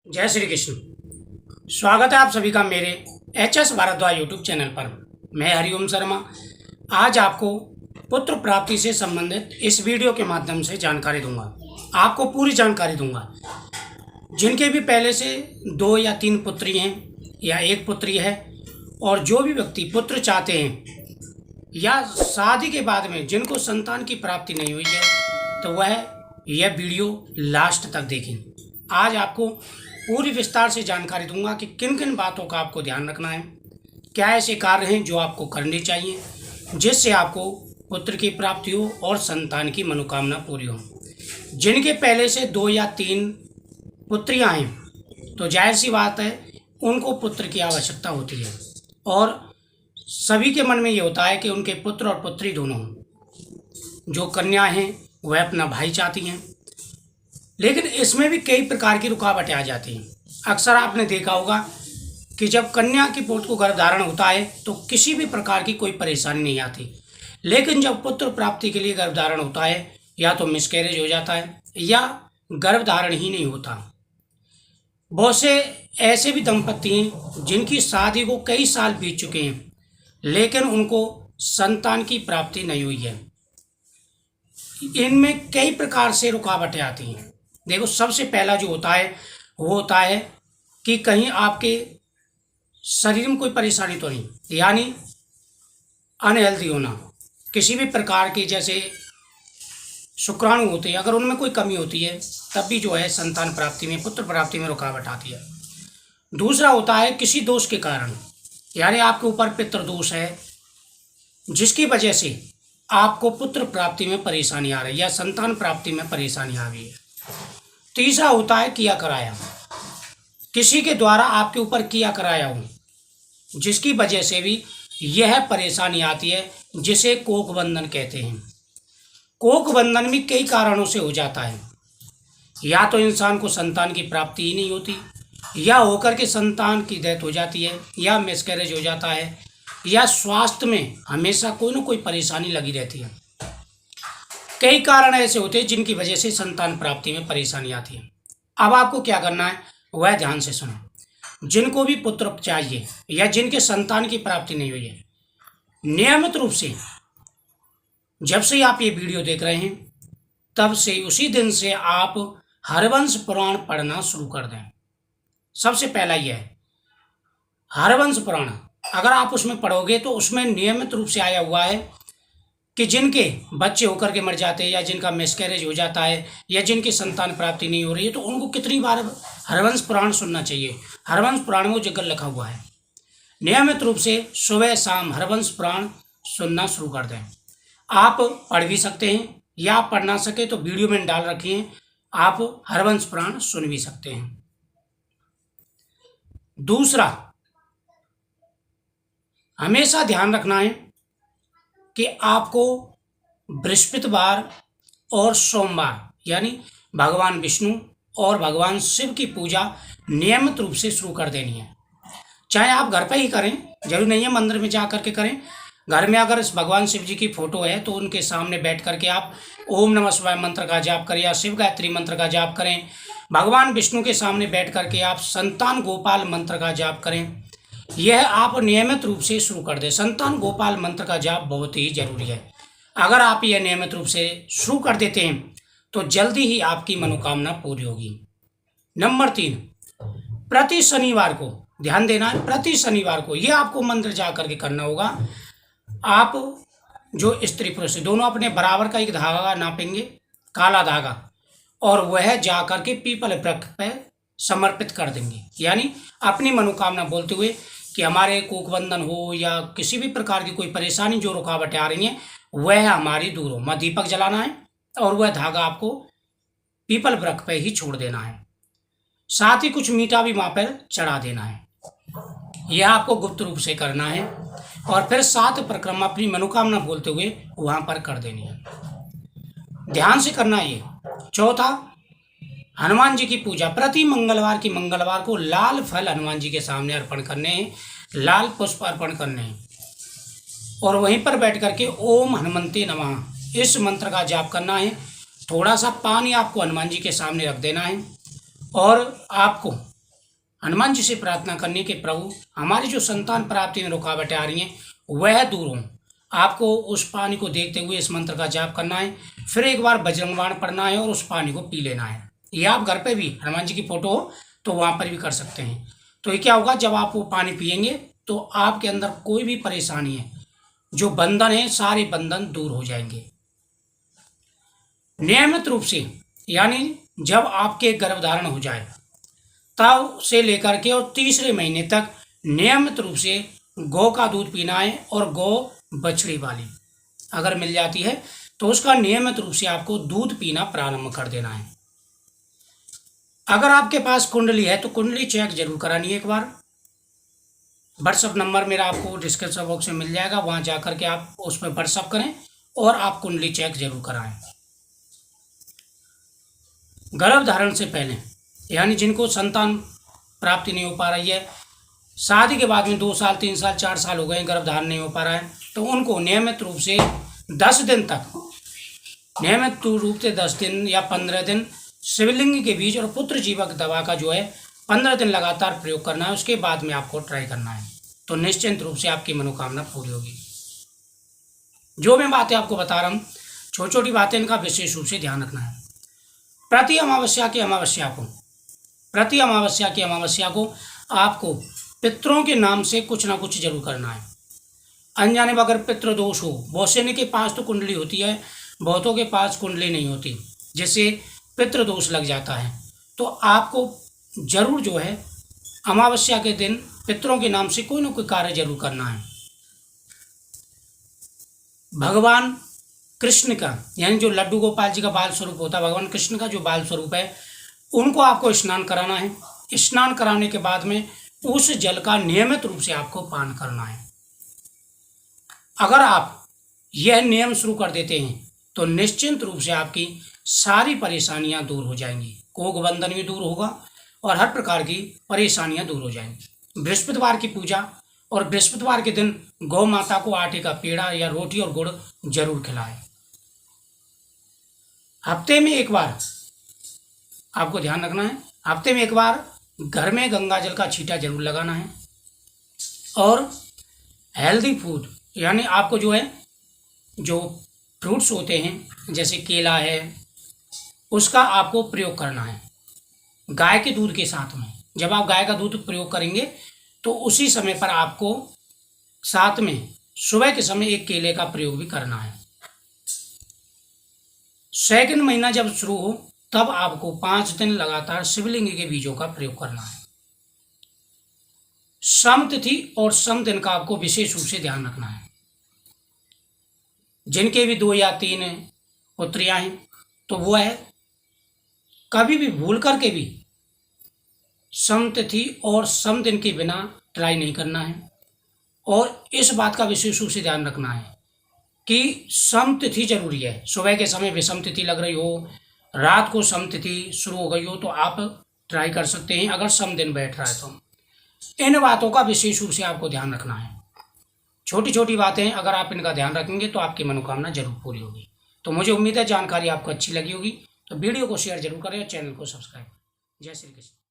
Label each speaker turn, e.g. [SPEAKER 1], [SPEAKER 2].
[SPEAKER 1] जय श्री कृष्ण। स्वागत है आप सभी का मेरे एच.एस. भारद्वाज यूट्यूब चैनल पर। मैं हरिओम शर्मा आज आपको पुत्र प्राप्ति से संबंधित इस वीडियो के माध्यम से जानकारी दूंगा। आपको पूरी जानकारी दूंगा। जिनके भी पहले से 2 या 3 पुत्री हैं या एक पुत्री है, और जो भी व्यक्ति पुत्र चाहते हैं या शादी के बाद में जिनको संतान की प्राप्ति नहीं हुई है, तो वह यह वीडियो लास्ट तक देखें। आज आपको पूरी विस्तार से जानकारी दूंगा कि किन किन बातों का आपको ध्यान रखना है, क्या ऐसे कार्य हैं जो आपको करने चाहिए जिससे आपको पुत्र की प्राप्ति हो और संतान की मनोकामना पूरी हो। जिनके पहले से 2 या 3 पुत्रियां हैं, तो जाहिर सी बात है उनको पुत्र की आवश्यकता होती है, और सभी के मन में ये होता है कि उनके पुत्र और पुत्री दोनों हों। जो कन्या हैं वह अपना भाई चाहती हैं, लेकिन इसमें भी कई प्रकार की रुकावटें आ जाती हैं। अक्सर आपने देखा होगा कि जब कन्या की पुत्र को गर्भधारण होता है तो किसी भी प्रकार की कोई परेशानी नहीं आती, लेकिन जब पुत्र प्राप्ति के लिए गर्भधारण होता है या तो मिसकैरेज हो जाता है या गर्भधारण ही नहीं होता। बहुत से ऐसे भी दंपति हैं जिनकी शादी को कई साल बीत चुके हैं, लेकिन उनको संतान की प्राप्ति नहीं हुई है। इनमें कई प्रकार से रुकावटें आती हैं। देखो, सबसे पहला जो होता है वो होता है कि कहीं आपके शरीर में कोई परेशानी तो नहीं, यानी अनहेल्दी होना, किसी भी प्रकार की, जैसे शुक्राणु होते हैं, अगर उनमें कोई कमी होती है तब भी जो है संतान प्राप्ति में, पुत्र प्राप्ति में रुकावट आती है। दूसरा होता है किसी दोष के कारण, यानी आपके ऊपर पितृदोष है जिसकी वजह से आपको पुत्र प्राप्ति में परेशानी आ रही है या संतान प्राप्ति में परेशानी आ रही है। तीसरा होता है किया कराया, किसी के द्वारा आपके ऊपर किया कराया हो जिसकी वजह से भी यह परेशानी आती है, जिसे कोख बंधन कहते हैं। कोख बंधन भी कई कारणों से हो जाता है। या तो इंसान को संतान की प्राप्ति ही नहीं होती, या होकर के संतान की डेथ हो जाती है, या मिसकैरेज हो जाता है, या स्वास्थ्य में हमेशा कोई ना कोई परेशानी लगी रहती है। कई कारण ऐसे होते हैं जिनकी वजह से संतान प्राप्ति में परेशानी आती है। अब आपको क्या करना है वह ध्यान से सुनो। जिनको भी पुत्र चाहिए या जिनके संतान की प्राप्ति नहीं हुई है, नियमित रूप से जब से आप ये वीडियो देख रहे हैं तब से उसी दिन से आप हरवंश पुराण पढ़ना शुरू कर दें। सबसे पहला यह है हरवंश पुराण। अगर आप उसमें पढ़ोगे तो उसमें नियमित रूप से आया हुआ है कि जिनके बच्चे होकर के मर जाते हैं, या जिनका मिसकैरेज हो जाता है, या जिनकी संतान प्राप्ति नहीं हो रही है, तो उनको कितनी बार हरवंश पुराण सुनना चाहिए। हरवंश पुराण में जगह लिखा हुआ है। नियमित रूप से सुबह शाम हरवंश पुराण सुनना शुरू कर दें। आप पढ़ भी सकते हैं, या आप पढ़ ना सके तो वीडियो में डाल रखी हैं, आप हरवंश पुराण सुन भी सकते हैं। दूसरा, हमेशा ध्यान रखना है कि आपको बृहस्पतिवार और सोमवार, यानी भगवान विष्णु और भगवान शिव की पूजा नियमित रूप से शुरू कर देनी है। चाहे आप घर पर ही करें, जरूरी नहीं है मंदिर में जा करके करें। घर में अगर इस भगवान शिव जी की फोटो है तो उनके सामने बैठ करके आप ओम नमः शिवाय मंत्र का जाप करें, या शिव गायत्री मंत्र का जाप करें। भगवान विष्णु के सामने बैठ करके आप संतान गोपाल मंत्र का जाप करें। यह आप नियमित रूप से शुरू कर दें। संतान गोपाल मंत्र का जाप बहुत ही जरूरी है। अगर आप यह नियमित रूप से शुरू कर देते हैं तो जल्दी ही आपकी मनोकामना पूरी होगी। नंबर 3, प्रति शनिवार को ध्यान देना है। प्रति शनिवार को यह आपको मंत्र जा करके करना होगा। आप जो स्त्री पुरुष दोनों अपने बराबर का एक धागा नापेंगे, काला धागा, और वह जा करके पीपल वृक्ष पर समर्पित कर देंगे, यानी अपनी मनोकामना बोलते हुए कि हमारे कोख बंधन हो या किसी भी प्रकार की कोई परेशानी, जो रुकावटें आ रही हैं वह हमारी दूर हो। वहाँ दीपक जलाना है और वह धागा आपको पीपल वृक्ष पर ही छोड़ देना है। साथ ही कुछ मीठा भी वहाँ पर चढ़ा देना है। यह आपको गुप्त रूप से करना है, और फिर 7 परिक्रमा अपनी मनोकामना बोलते हुए वहाँ पर कर देनी है। ध्यान से करना है ये। चौथा, हनुमान जी की पूजा प्रति मंगलवार की मंगलवार को लाल फल हनुमान जी के सामने अर्पण करने हैं, लाल पुष्प अर्पण करने हैं, और वहीं पर बैठ करके ओम हनुमंते नमः इस मंत्र का जाप करना है। थोड़ा सा पानी आपको हनुमान जी के सामने रख देना है, और आपको हनुमान जी से प्रार्थना करनी कि प्रभु हमारी जो संतान प्राप्ति में रुकावटें आ रही हैं वह दूर हों। आपको उस पानी को देखते हुए इस मंत्र का जाप करना है, फिर एक बार बजरंग बाण पढ़ना है और उस पानी को पी लेना है। या आप घर पे भी हनुमान जी की फोटो हो तो वहाँ पर भी कर सकते हैं। तो ये क्या होगा, जब आप वो पानी पिएंगे तो आपके अंदर कोई भी परेशानी है, जो बंधन है, सारे बंधन दूर हो जाएंगे। नियमित रूप से, यानी जब आपके गर्भधारण हो जाए तब से लेकर के और तीसरे महीने तक नियमित रूप से गौ का दूध पीना है। और गौ बछड़ी वाली अगर मिल जाती है तो उसका नियमित रूप से आपको दूध पीना प्रारंभ कर देना है। अगर आपके पास कुंडली है तो कुंडली चेक जरूर करानी है एक बार। व्हाट्सअप नंबर मेरा आपको डिस्क्रिप्शन बॉक्स में मिल जाएगा, वहां जाकर के आप उस पर व्हाट्सअप करें और आप कुंडली चेक जरूर कराएं। गर्भधारण से पहले, यानी जिनको संतान प्राप्ति नहीं हो पा रही है, शादी के बाद में 2 साल 3 साल 4 साल हो गए गर्भधारण नहीं हो पा रहा है, तो उनको नियमित रूप से 10 दिन तक, नियमित रूप से 10 दिन या 15 दिन शिवलिंग के बीज और पुत्र जीवक दवा का जो है 15 दिन लगातार प्रयोग करना है। उसके बाद में आपको ट्राई करना है, तो निश्चित रूप से आपकी मनोकामना पूरी होगी। जो मैं बातें आपको बता रहा हूँ, छोटी छोटी बातें, इनका विशेष रूप से ध्यान रखना है। प्रति अमावस्या की अमावस्या को आपको पितरों के नाम से कुछ ना कुछ जरूर करना है। अनजाने में अगर पितृदोष हो, बहुत से के पास तो कुंडली होती है, बहुतों के पास कुंडली नहीं होती, जिससे पितृदोष लग जाता है, तो आपको जरूर जो है अमावस्या के दिन पितरों के नाम से कोई ना कोई कार्य जरूर करना है। भगवान कृष्ण का, यानी जो लड्डू गोपाल जी का बाल स्वरूप होता है, भगवान कृष्ण का जो बाल स्वरूप है, उनको आपको स्नान कराना है। स्नान कराने के बाद में उस जल का नियमित रूप से आपको पान करना है। अगर आप यह नियम शुरू कर देते हैं तो निश्चित रूप से आपकी सारी परेशानियां दूर हो जाएंगी, कोग बंधन भी दूर होगा और हर प्रकार की परेशानियां दूर हो जाएंगी। बृहस्पतिवार की पूजा और बृहस्पतिवार के दिन गौ माता को आटे का पेड़ा या रोटी और गुड़ जरूर खिलाएं। हफ्ते में एक बार आपको ध्यान रखना है, हफ्ते में एक बार घर में गंगा जल का छींटा जरूर लगाना है। और हेल्दी फूड, यानी आपको जो है, जो फ्रूट्स होते हैं जैसे केला है, उसका आपको प्रयोग करना है गाय के दूध के साथ में। जब आप गाय का दूध प्रयोग करेंगे तो उसी समय पर आपको साथ में सुबह के समय एक केले का प्रयोग भी करना है। सेकंड महीना जब शुरू हो तब आपको 5 दिन लगातार शिवलिंग के बीजों का प्रयोग करना है। सम तिथि और सम दिन का आपको विशेष रूप से ध्यान रखना है। जिनके भी 2 या 3 पुत्रियां हैं तो वो है कभी भी भूल करके भी सम तिथि और सम दिन के बिना ट्राई नहीं करना है। और इस बात का विशेष रूप से ध्यान रखना है कि सम तिथि जरूरी है। सुबह के समय विषम तिथि लग रही हो, रात को सम तिथि शुरू हो गई हो तो आप ट्राई कर सकते हैं, अगर सम दिन बैठ रहा है तो। इन बातों का विशेष रूप से आपको ध्यान रखना है। छोटी छोटी बातें अगर आप इनका ध्यान रखेंगे तो आपकी मनोकामना जरूर पूरी होगी। तो मुझे उम्मीद है जानकारी आपको अच्छी लगी होगी, तो वीडियो को शेयर जरूर करें और चैनल को सब्सक्राइब। जय श्री कृष्ण।